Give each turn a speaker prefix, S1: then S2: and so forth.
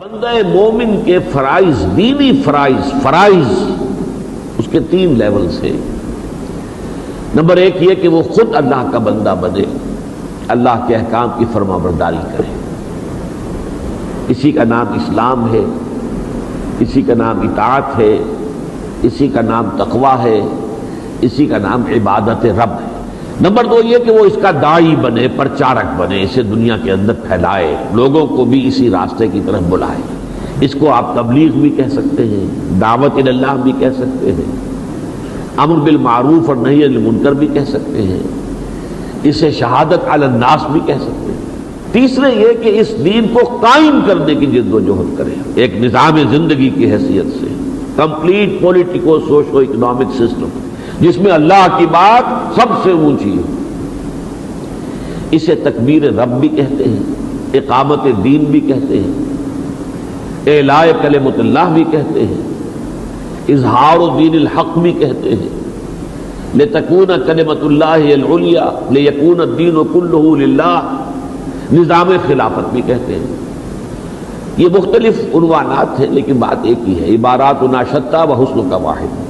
S1: بندہ مومن کے فرائض، دینی فرائض اس کے 3 لیولز ہیں۔ نمبر 1 یہ کہ وہ خود اللہ کا بندہ بنے، اللہ کے احکام کی فرما برداری کرے۔ اسی کا نام اسلام ہے، اسی کا نام اطاعت ہے، اسی کا نام تقویٰ ہے، اسی کا نام عبادت رب ہے۔ نمبر 2 یہ کہ وہ اس کا داعی بنے، پرچارک بنے، اسے دنیا کے اندر پھیلائے، لوگوں کو بھی اسی راستے کی طرف بلائے۔ اس کو آپ تبلیغ بھی کہہ سکتے ہیں، دعوت اللہ بھی کہہ سکتے ہیں، امر بالمعروف اور نہی عن المنکر بھی کہہ سکتے ہیں، اسے شہادت علی الناس بھی کہہ سکتے ہیں۔ تیسرے یہ کہ اس دین کو قائم کرنے کی جد و جہد کرے، ایک نظام زندگی کی حیثیت سے، complete politico socio economic system جس میں اللہ کی بات سب سے اونچی ہے۔ اسے تکبیر رب بھی کہتے ہیں، اقامت دین بھی کہتے ہیں، اعلاء کلمۃ اللہ بھی کہتے ہیں، اظہار دین الحق بھی کہتے ہیں، لتکون کلمۃ اللہ العلیٰ لیکون الدین کلہ للہ، نظام خلافت بھی کہتے ہیں۔ یہ مختلف عنوانات ہیں لیکن بات ایک ہی ہے، عباراتنا شتیٰ و حسن کا واحد۔